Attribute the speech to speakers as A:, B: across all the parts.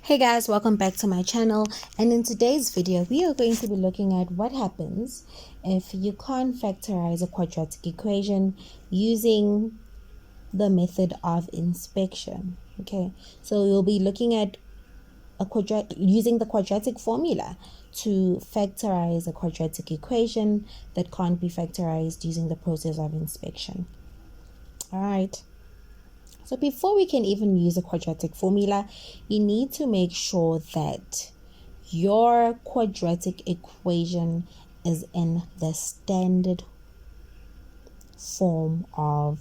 A: Hey guys, welcome back to my channel, and in today's video we are going to be looking at what happens if you can't factorize a quadratic equation using the method of inspection. Okay, so we'll be looking at using the quadratic formula to factorize a quadratic equation that can't be factorized using the process of inspection. All right. So before we can even use a quadratic formula, you need to make sure that your quadratic equation is in the standard form of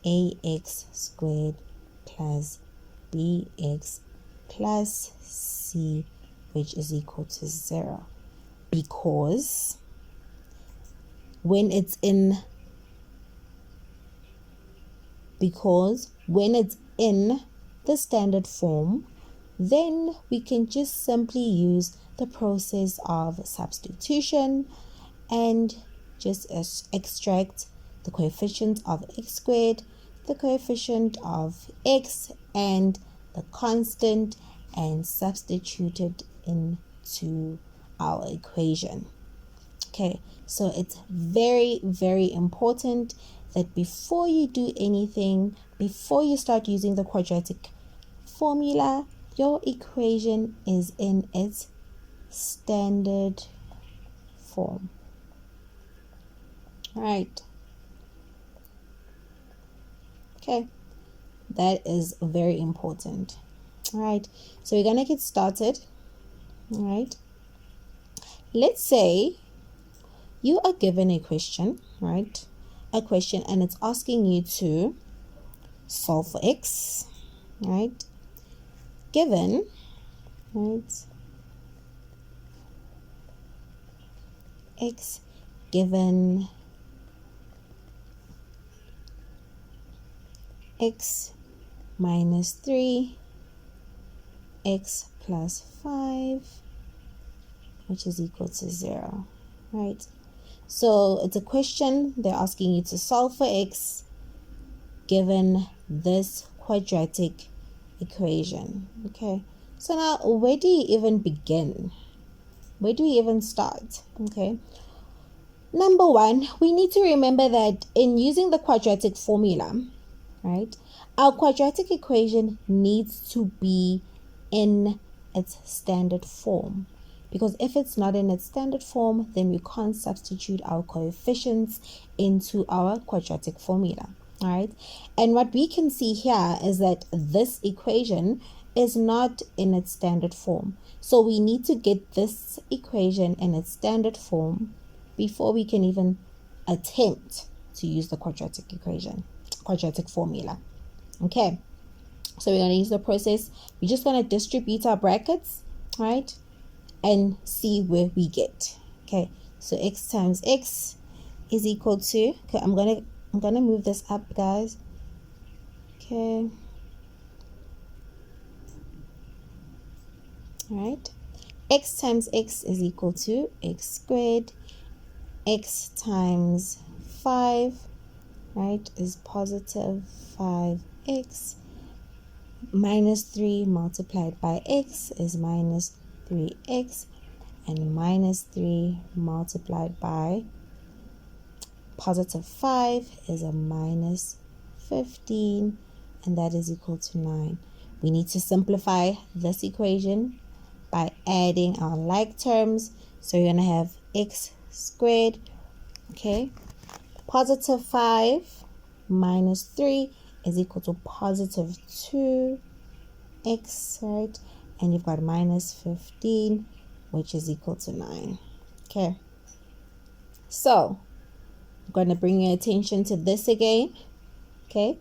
A: ax squared plus bx plus c, which is equal to 0. Because when it's in the standard form, then we can just simply use the process of substitution and just extract the coefficient of x squared, the coefficient of x, and the constant, and substitute it into our equation. Okay, so it's very, very important that before you do anything, before you start using the quadratic formula, your equation is in its standard form. All right. Okay, that is very important. All right, so we're gonna get started. All right, let's say you are given a question, right? A question, and it's asking you to solve for x, right? Given, right? X given x minus 3, x plus 5, which is equal to 0, right? So it's a question, they're asking you to solve for x given this quadratic equation. Okay, so now where do you even begin? Where do we even start? Okay, number one, we need to remember that in using the quadratic formula, right, our quadratic equation needs to be in its standard form. Because if it's not in its standard form, then we can't substitute our coefficients into our quadratic formula. All right. And what we can see here is that this equation is not in its standard form. So we need to get this equation in its standard form before we can even attempt to use the quadratic formula. Okay. So we're going to use the process. We're just going to distribute our brackets, right? And see where we get. Okay, so x times x is equal to, okay, I'm gonna move this up, guys. Okay, all right, x times x is equal to x squared. X times 5, right, is positive 5x. Minus 3 multiplied by x is minus 3x, and minus 3 multiplied by positive 5 is a minus 15, and that is equal to 9. We need to simplify this equation by adding our like terms. So you're going to have x squared, okay, positive 5 minus 3 is equal to positive 2x, right? And you've got minus 15, which is equal to 9. Okay, so I'm going to bring your attention to this again. Okay,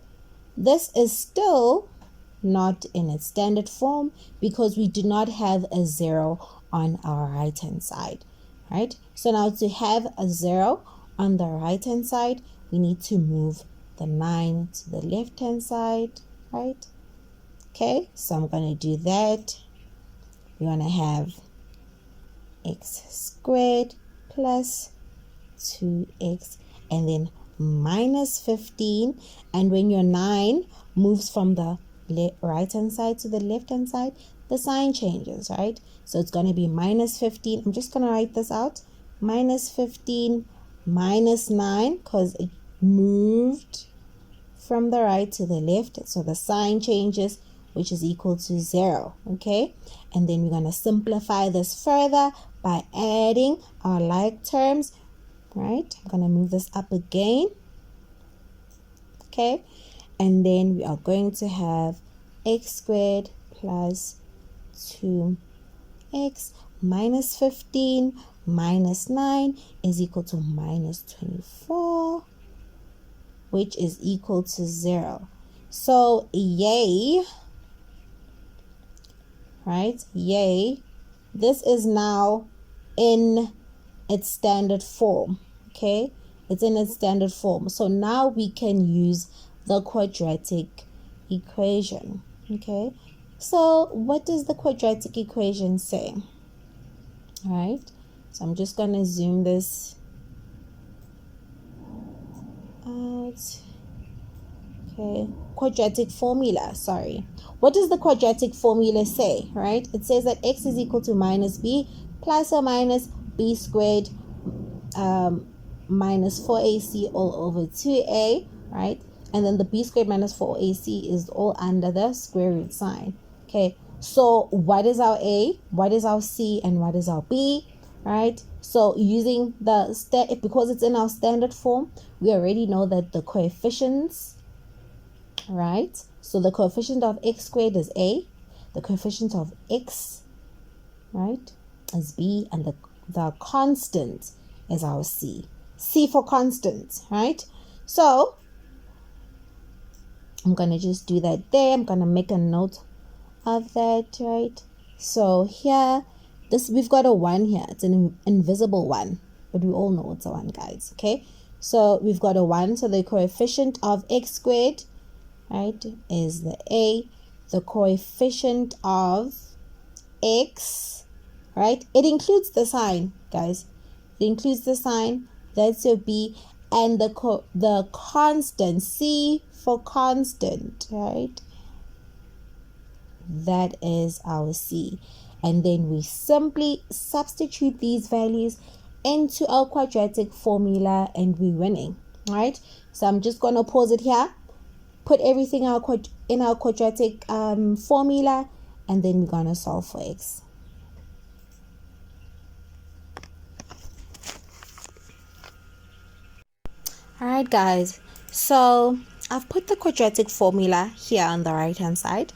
A: this is still not in its standard form because we do not have a 0 on our right hand side, right? So now to have a 0 on the right hand side, we need to move the 9 to the left hand side, right? Okay, so I'm going to do that. We're going to have x squared plus 2x, and then minus 15. And when your 9 moves from the right hand side to the left hand side, the sign changes, right? So it's going to be minus 15. I'm just going to write this out. Minus 15 minus 9, because it moved from the right to the left. So the sign changes, which is equal to 0. Okay. And then we're going to simplify this further by adding our like terms, right? I'm going to move this up again. Okay. And then we are going to have x squared plus 2x minus 15 minus 9 is equal to minus 24, which is equal to 0. So yay, right? Yay. This is now in its standard form. Okay, it's in its standard form. So now we can use the quadratic equation. Okay, so what does the quadratic equation say? All right, so I'm just going to zoom this out. Okay, quadratic formula, sorry. What does the quadratic formula say, right? It says that x is equal to minus b plus or minus b squared minus 4ac all over 2a, right? And then the b squared minus 4ac is all under the square root sign. Okay, so what is our a, what is our c, and what is our b, right? So using the because it's in our standard form, we already know that the coefficients, right? So the coefficient of x squared is a, the coefficient of x, right, is b, and the constant is our c. C for constant, right? So I'm gonna just do that there. I'm gonna make a note of that, right? So here, we've got a 1 here. It's an invisible 1, but we all know it's a 1, guys. Okay, so we've got a 1. So the coefficient of x squared, right, is the a. The coefficient of x, right, it includes the sign, guys. It includes the sign. That's your b. And the constant, c for constant, right, that is our c. And then we simply substitute these values into our quadratic formula and we're winning, right? So I'm just going to pause it here, put everything in our quadratic formula, and then we're going to solve for x. Alright guys, so I've put the quadratic formula here on the right hand side,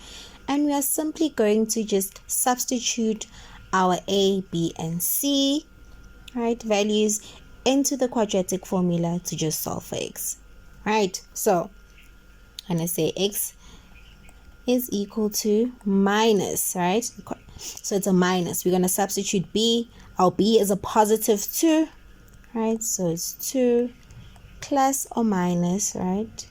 A: and we are simply going to just substitute our a, b, and c, right, values into the quadratic formula to just solve for x. Right, so I'm going to say x is equal to minus, right? So it's a minus. We're going to substitute b. Our b is a positive 2, right? So it's 2 plus or minus, right?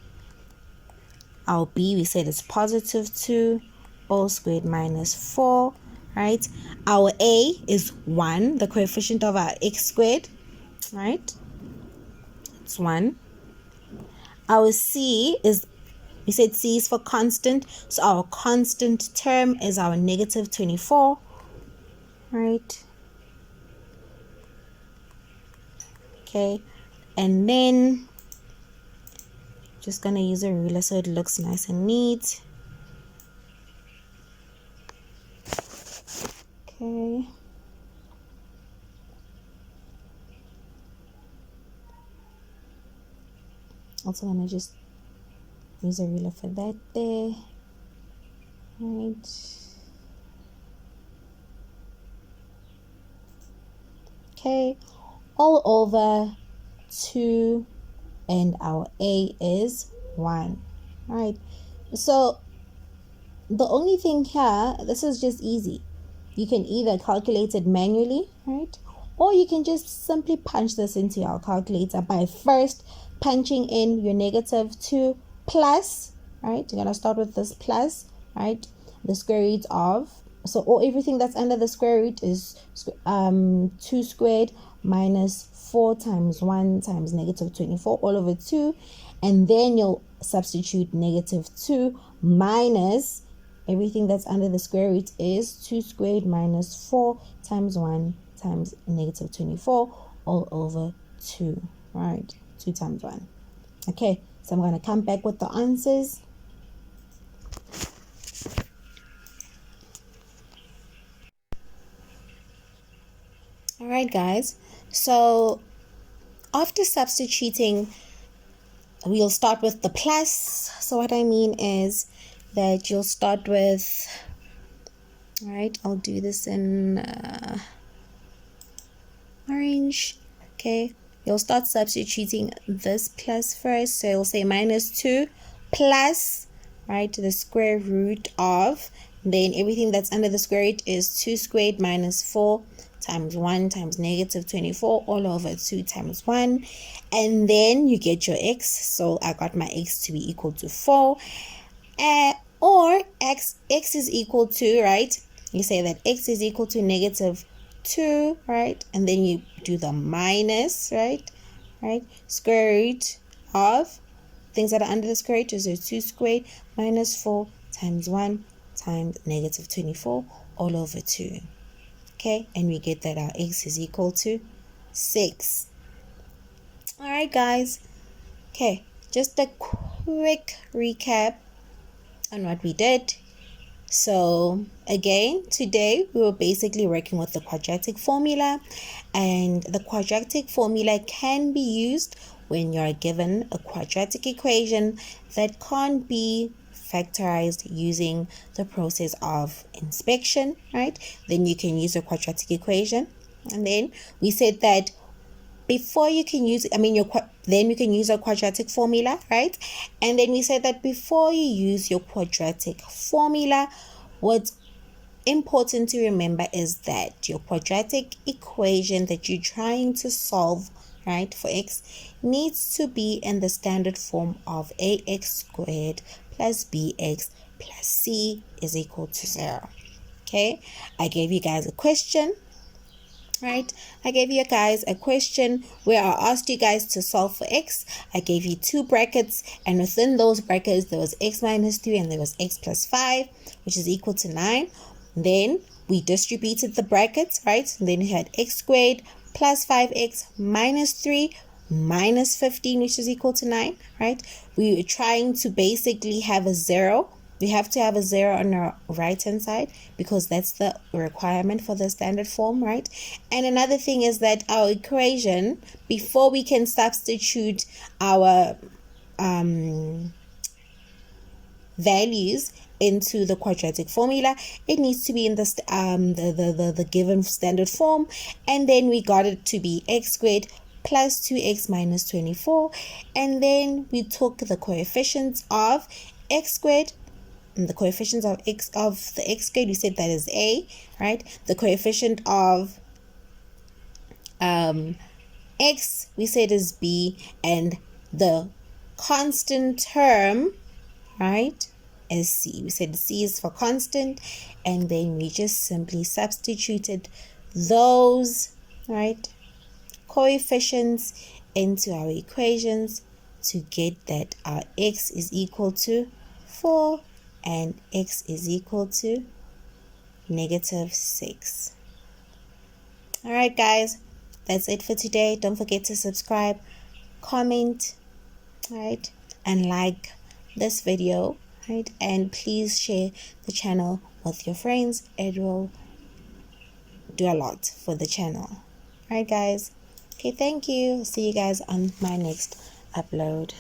A: Our b, we said it's positive 2 all squared minus 4, right? Our a is 1, the coefficient of our x squared, right? It's 1. Our c is, we said c is for constant, so our constant term is our negative 24, right? Okay, and then just gonna use a ruler so it looks nice and neat. Okay, also gonna just use a ruler for that there, right? Okay, all over 2, and our a is 1, right? So the only thing here, this is just easy. You can either calculate it manually, right, or you can just simply punch this into your calculator by first punching in your negative 2 plus, right? You're gonna start with this plus, right, the square root of, so everything that's under the square root is 2 squared minus 4 times 1 times negative 24 all over 2, and then you'll substitute negative 2 minus everything that's under the square root is 2 squared minus 4 times 1 times negative 24 all over 2, right? 2 times 1. Okay, so I'm going to come back with the answers. All right, guys. So after substituting, we'll start with the plus. So what I mean is that you'll start with, all right, I'll do this in orange. Okay, you'll start substituting this plus first. So you'll say minus 2 plus, right, the square root of, then everything that's under the square root is 2 squared minus 4 times 1 times negative 24 all over 2 times 1. And then you get your x. So I got my x to be equal to 4. Or x is equal to, right, you say that x is equal to negative 2, right, and then you do the minus, right, square root of things that are under the square root is 2 squared minus 4 times 1 times negative 24 all over 2. Okay, and we get that our x is equal to 6. All right, guys. Okay, just a quick recap on what we did. So again, today we were basically working with the quadratic formula, and the quadratic formula can be used when you're given a quadratic equation that can't be factorized using the process of inspection, right? Then you can use a quadratic equation. And then we said that before you can use, then you can use a quadratic formula, right? And then we said that before you use your quadratic formula, what's important to remember is that your quadratic equation that you're trying to solve, right, for x needs to be in the standard form of ax squared plus bx plus c is equal to 0. Okay, I gave you guys a question. Right, I gave you guys a question where I asked you guys to solve for x. I gave you 2 brackets, and within those brackets there was x minus 3 and there was x plus 5, which is equal to 9. Then we distributed the brackets, right? And then we had x squared plus 5x minus 3 minus 15, which is equal to 9, right? We were trying to basically have a 0. We have to have a 0 on our right hand side because that's the requirement for the standard form, right? And another thing is that our equation, before we can substitute our values into the quadratic formula, it needs to be in the given standard form. And then we got it to be x squared plus 2x minus 24, and then we took the coefficients of x squared, the coefficients of the x squared, we said that is a, right? The coefficient of x, we said is b, and the constant term, right, is c. We said c is for constant, and then we just simply substituted those, right, coefficients into our equations to get that our x is equal to 4 and x is equal to negative 6. All right, guys, that's it for today. Don't forget to subscribe, comment, right, and like this video, right, and please share the channel with your friends. It will do a lot for the channel. All right, guys. Okay, thank you. See you guys on my next upload.